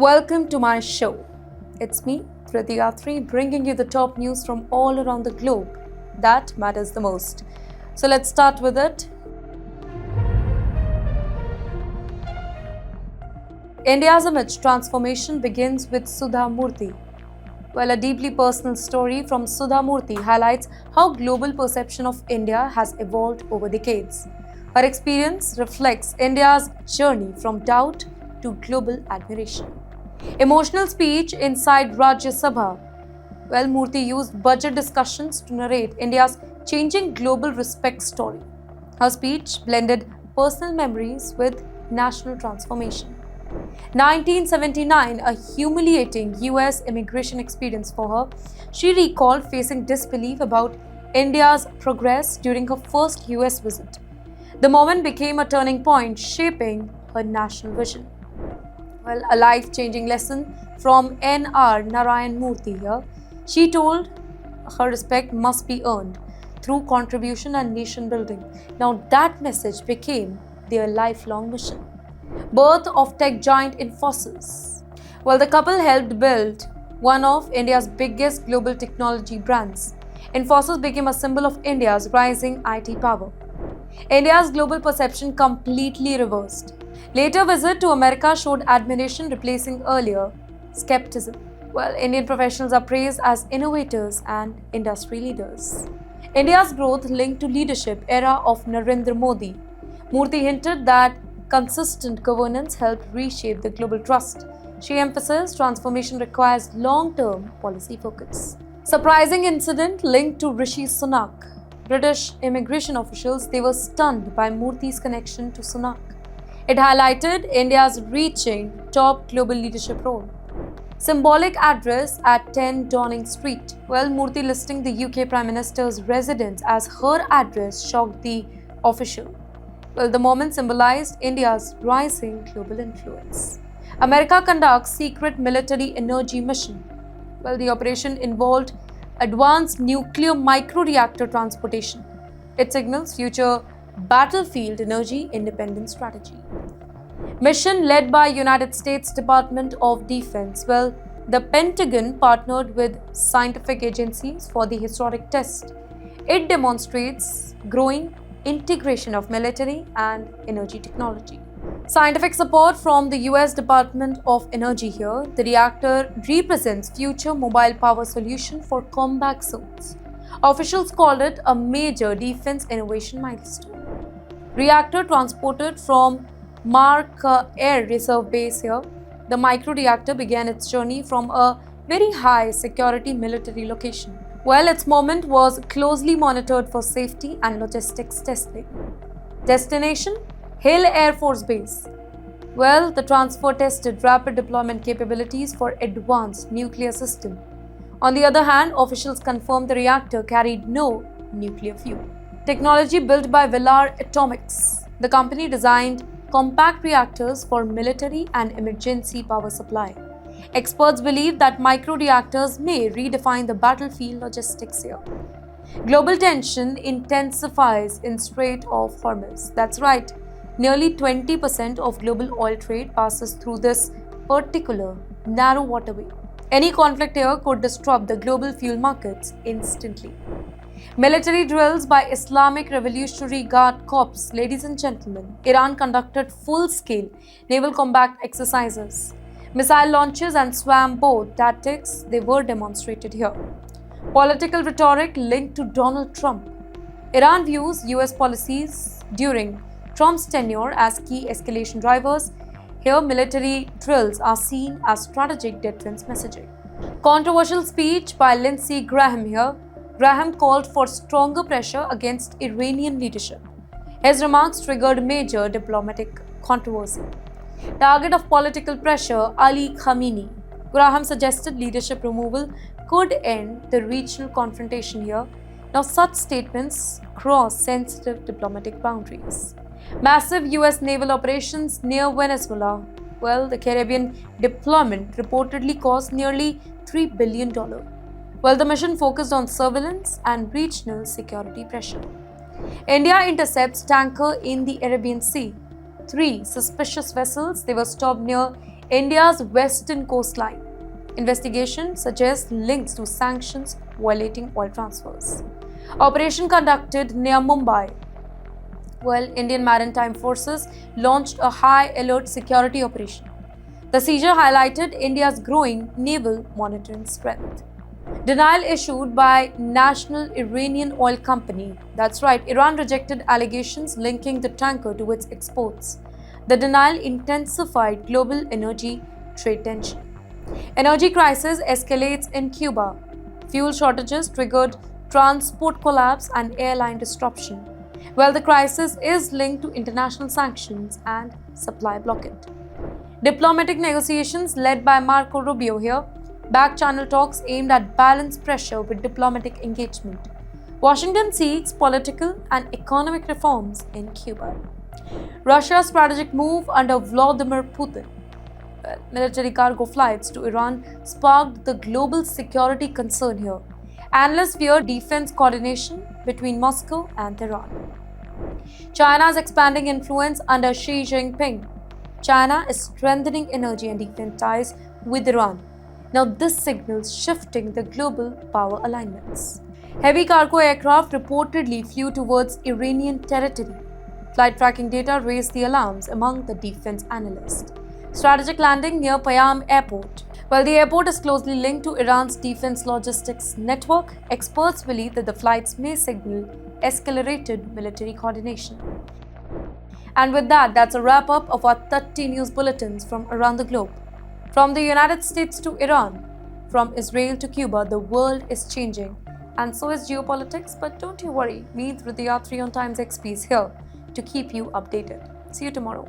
Welcome to my show. It's me, Triti Athri, bringing you the top news from all around the globe. That matters the most. So let's start with it. India's image transformation begins with Sudha Murthy. Well, a deeply personal story from Sudha Murthy highlights how global perception of India has evolved over decades. Her experience reflects India's journey from doubt to global admiration. Emotional speech inside Rajya Sabha. Well, Murthy used budget discussions to narrate India's changing global respect story. Her speech blended personal memories with national transformation. 1979, a humiliating US immigration experience for her, she recalled facing disbelief about India's progress during her first US visit. The moment became a turning point, shaping her national vision. Well, a life-changing lesson from N.R. Narayan Murthy here. She told her respect must be earned through contribution and nation building. Now that message became their lifelong mission. Birth of tech giant Infosys. Well, the couple helped build one of India's biggest global technology brands. Infosys became a symbol of India's rising IT power. India's global perception completely reversed. Later visit to America showed admiration replacing earlier skepticism. Well, Indian professionals are praised as innovators and industry leaders. India's growth linked to leadership era of Narendra Modi. Murthy hinted that consistent governance helped reshape the global trust. She emphasized transformation requires long-term policy focus. Surprising incident linked to Rishi Sunak. British immigration officials, they were stunned by Murthy's connection to Sunak. It highlighted India's reaching top global leadership role. Symbolic address at 10 Downing Street. Well, Murthy listing the UK Prime Minister's residence as her address shocked the official. Well, the moment symbolized India's rising global influence. America conducts secret military energy mission. Well, the operation involved advanced nuclear microreactor transportation. It signals future battlefield energy independence strategy. Mission led by United States Department of Defense. Well, the Pentagon partnered with scientific agencies for the historic test. It demonstrates growing integration of military and energy technology. Scientific support from the US Department of Energy here. The reactor represents future mobile power solution for combat zones. Officials called it a major defense innovation milestone. Reactor transported from Mark Air Reserve Base here. The microreactor began its journey from a very high security military location. Well, its movement was closely monitored for safety and logistics testing. Destination? Hill Air Force Base. Well, the transfer tested rapid deployment capabilities for advanced nuclear system. On the other hand, officials confirmed the reactor carried no nuclear fuel. Technology built by Velar Atomics. The company designed compact reactors for military and emergency power supply. Experts believe that microreactors may redefine the battlefield logistics here. Global tension intensifies in Strait of Hormuz. That's right, nearly 20% of global oil trade passes through this particular narrow waterway. Any conflict here could disrupt the global fuel markets instantly. Military drills by Islamic Revolutionary Guard Corps. Ladies and gentlemen, Iran conducted full-scale naval combat exercises. Missile launches and swam boat tactics, they were demonstrated here. Political rhetoric linked to Donald Trump. Iran views US policies during Trump's tenure as key escalation drivers. Here, military drills are seen as strategic deterrence messaging. Controversial speech by Lindsey Graham here. Graham called for stronger pressure against Iranian leadership. His remarks triggered major diplomatic controversy. Target of political pressure, Ali Khamenei. Graham suggested leadership removal could end the regional confrontation here. Now, such statements cross sensitive diplomatic boundaries. Massive US naval operations near Venezuela. Well, the Caribbean deployment reportedly cost nearly $3 billion. Well, the mission focused on surveillance and regional security pressure. India intercepts tanker in the Arabian Sea. 3 suspicious vessels, they were stopped near India's western coastline. Investigation suggests links to sanctions violating oil transfers. Operation conducted near Mumbai. Well, Indian Maritime Forces launched a high alert security operation. The seizure highlighted India's growing naval monitoring strength. Denial issued by National Iranian Oil Company. That's right, Iran rejected allegations linking the tanker to its exports. The denial intensified global energy trade tension. Energy crisis escalates in Cuba. Fuel shortages triggered transport collapse and airline disruption. Well, the crisis is linked to international sanctions and supply blockade. Diplomatic negotiations led by Marco Rubio here. Back-channel talks aimed at balanced pressure with diplomatic engagement. Washington seeks political and economic reforms in Cuba. Russia's strategic move under Vladimir Putin. Military cargo flights to Iran sparked the global security concern here. Analysts fear defense coordination between Moscow and Tehran. China's expanding influence under Xi Jinping. China is strengthening energy and defense ties with Iran. Now, this signals shifting the global power alignments. Heavy cargo aircraft reportedly flew towards Iranian territory. Flight tracking data raised the alarms among the defense analysts. Strategic landing near Payam Airport. While the airport is closely linked to Iran's defense logistics network, experts believe that the flights may signal escalated military coordination. And with that, that's a wrap up of our 30 news bulletins from around the globe. From the United States to Iran, from Israel to Cuba, the world is changing. And so is geopolitics, but don't you worry, me, Dhruti Yatri on Times XP is here to keep you updated. See you tomorrow.